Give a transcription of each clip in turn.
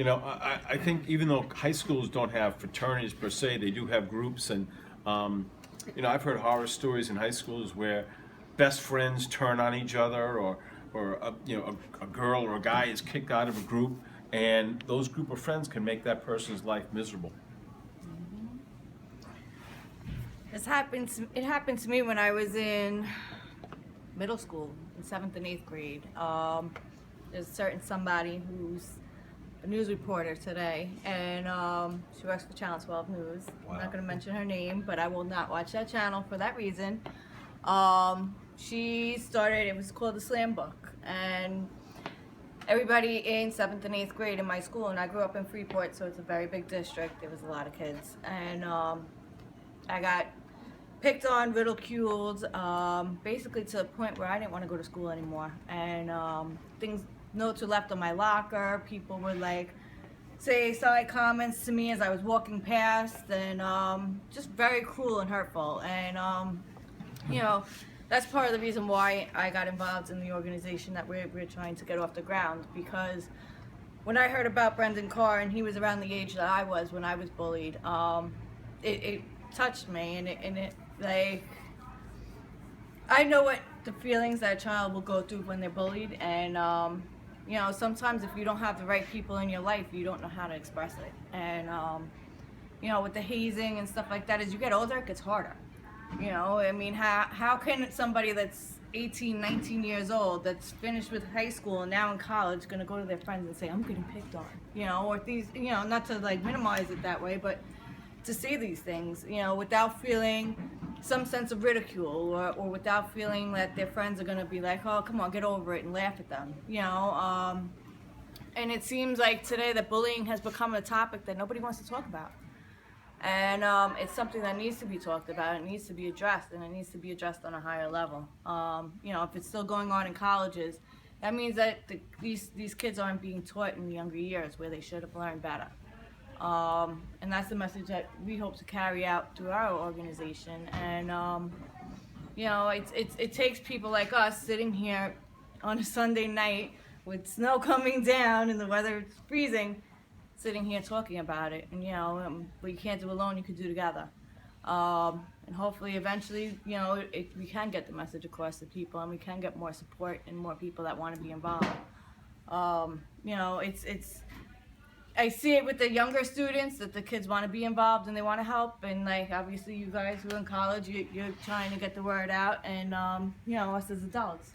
I think even though high schools don't have fraternities per se, they do have groups, and I've heard horror stories in high schools where best friends turn on each other, or a girl or a guy is kicked out of a group, and those group of friends can make that person's life miserable. It happened to me when I was in middle school, in seventh and eighth grade. There's a certain somebody who's a news reporter today, and she works for Channel 12 News. I'm not going to mention her name, but I will not watch that channel for that reason. She started, it was called the Slam Book, and everybody in seventh and eighth grade in my school, and I grew up in Freeport, so it's a very big district. There was a lot of kids, and I got picked on, ridiculed, basically to the point where I didn't want to go to school anymore. And notes were left on my locker. People would say side comments to me as I was walking past, and just very cruel and hurtful. And that's part of the reason why I got involved in the organization that we're trying to get off the ground. Because when I heard about Brendan Carr, and he was around the age that I was when I was bullied, it touched me, and it I know what the feelings that a child will go through when they're bullied, and sometimes if you don't have the right people in your life, you don't know how to express it. And with the hazing and stuff like that, as you get older, it gets harder. I mean, how can somebody that's 18, 19 years old, that's finished with high school and now in college, going to go to their friends and say, I'm getting picked on, or these, not to minimize it that way, but to say these things, without feeling some sense of ridicule, or without feeling that their friends are going to be like, oh, come on, get over it, and laugh at them, and it seems like today that bullying has become a topic that nobody wants to talk about. And it's something that needs to be talked about, it needs to be addressed, and it needs to be addressed on a higher level. If it's still going on in colleges, that means that these kids aren't being taught in the younger years where they should have learned better. And that's the message that we hope to carry out through our organization. And it takes people like us sitting here on a Sunday night with snow coming down and the weather is freezing, sitting here talking about it. And what you can't do alone, you can do together. And hopefully, eventually, we can get the message across to people, and we can get more support and more people that want to be involved. I see it with the younger students, that the kids want to be involved and they want to help, and obviously you guys who are in college, you're trying to get the word out, and us as adults,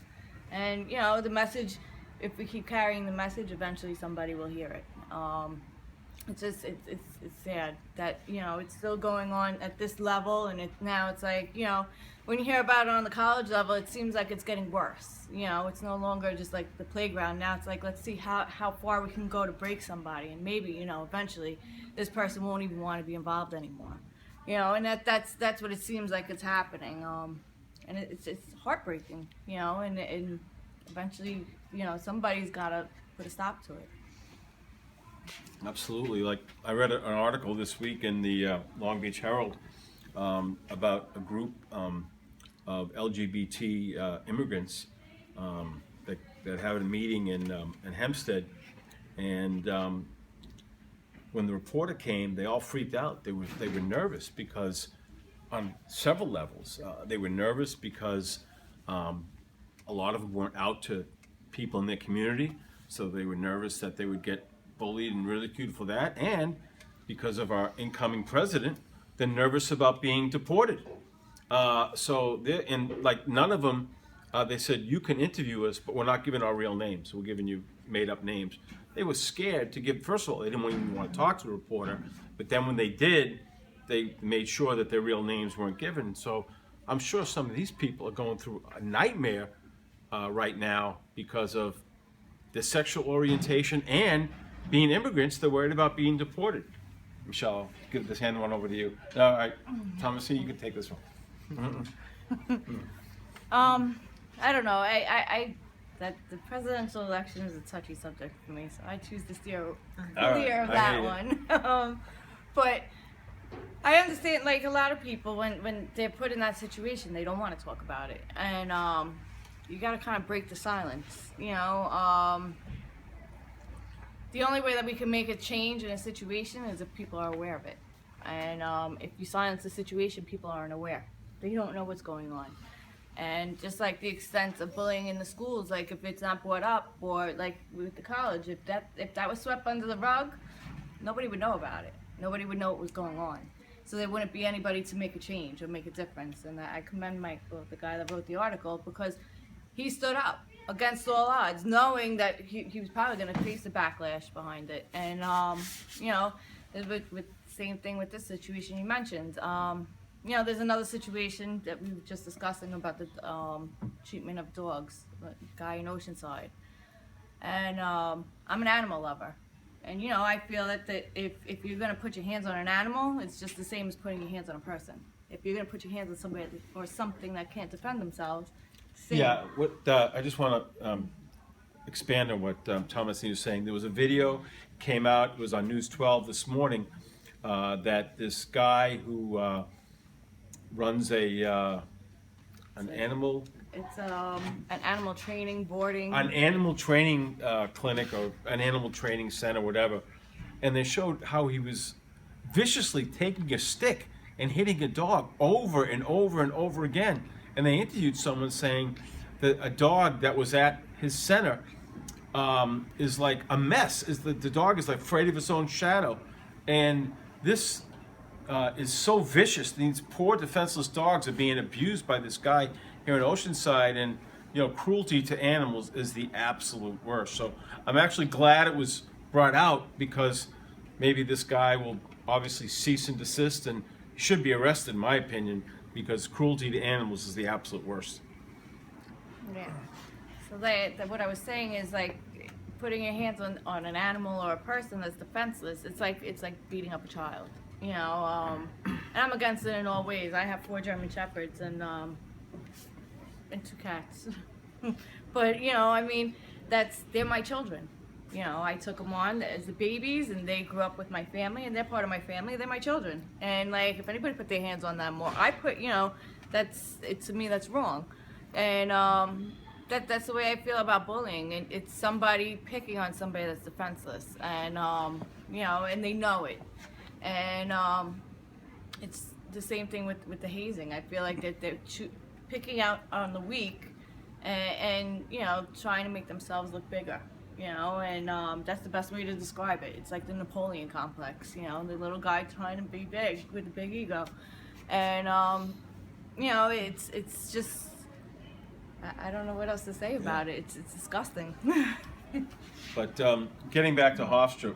and the message, if we keep carrying the message, eventually somebody will hear it. It's just it's sad that it's still going on at this level, and it's like when you hear about it on the college level, it seems like it's getting worse. It's no longer just like the playground. Now it's like, let's see how far we can go to break somebody, and maybe eventually this person won't even want to be involved anymore. And that's what it seems like it's happening. And it's heartbreaking. And eventually somebody's got to put a stop to it. Absolutely. Like, I read an article this week in the Long Beach Herald about a group of LGBT immigrants that had a meeting in Hempstead, and when the reporter came, they all freaked out. They were nervous because, on several levels, they were nervous because a lot of them weren't out to people in their community, so they were nervous that they would get bullied and ridiculed for that, and because of our incoming president, they're nervous about being deported. So they're in, none of them, they said, you can interview us, but we're not giving our real names. We're giving you made up names. They were scared to give, first of all, they didn't even want to talk to the reporter, but then when they did, they made sure that their real names weren't given. So I'm sure some of these people are going through a nightmare right now because of their sexual orientation, and being immigrants, they're worried about being deported. Michelle, I'll give this hand one over to you. All right, Thomas, you can take this one. I don't know. That the presidential election is a touchy subject for me, so I choose to steer clear of that one. But I understand, a lot of people, when they're put in that situation, they don't want to talk about it, and the only way that we can make a change in a situation is if people are aware of it. And if you silence the situation, people aren't aware. They don't know what's going on. And just like the extent of bullying in the schools, like if it's not brought up, or like with the college, if that was swept under the rug, nobody would know about it. Nobody would know what was going on. So there wouldn't be anybody to make a change or make a difference. And I commend the guy that wrote the article, because he stood up against all odds, knowing that he was probably going to face the backlash behind it. And you know, with same thing with this situation you mentioned. You know, there's another situation that we were just discussing about the treatment of dogs, the guy in Oceanside. And I'm an animal lover. And you know, I feel that if you're going to put your hands on an animal, it's just the same as putting your hands on a person. If you're going to put your hands on somebody or something that can't defend themselves, same. Yeah, I just want to expand on what Thomasine was saying. There was a video came out. It was on News 12 this morning that this guy who runs an animal. It's an animal training boarding. An animal training clinic or an animal training center, whatever, and they showed how he was viciously taking a stick and hitting a dog over and over and over again. And they interviewed someone saying that a dog that was at his center is like a mess. The dog is like afraid of its own shadow, and this is so vicious. These poor defenseless dogs are being abused by this guy here in Oceanside, and you know, cruelty to animals is the absolute worst. So I'm actually glad it was brought out, because maybe this guy will obviously cease and desist and should be arrested, in my opinion, because cruelty to animals is the absolute worst. Yeah. So what I was saying is, like, putting your hands on an animal or a person that's defenseless, it's like beating up a child. You know, and I'm against it in all ways. I have 4 German Shepherds and 2 cats. But you know, I mean, they're my children. You know, I took them on as the babies, and they grew up with my family, and they're part of my family. They're my children. And like, if anybody put their hands on them, or you know, to me that's wrong. And that's the way I feel about bullying. And it's somebody picking on somebody that's defenseless, and you know, and they know it. And it's the same thing with the hazing. I feel like that they're picking out on the weak, and you know, trying to make themselves look bigger. You know, and that's the best way to describe it. It's like the Napoleon complex. You know, the little guy trying to be big with a big ego, and you know, it's just, I don't know what else to say about it. It's disgusting. But getting back to Hofstra,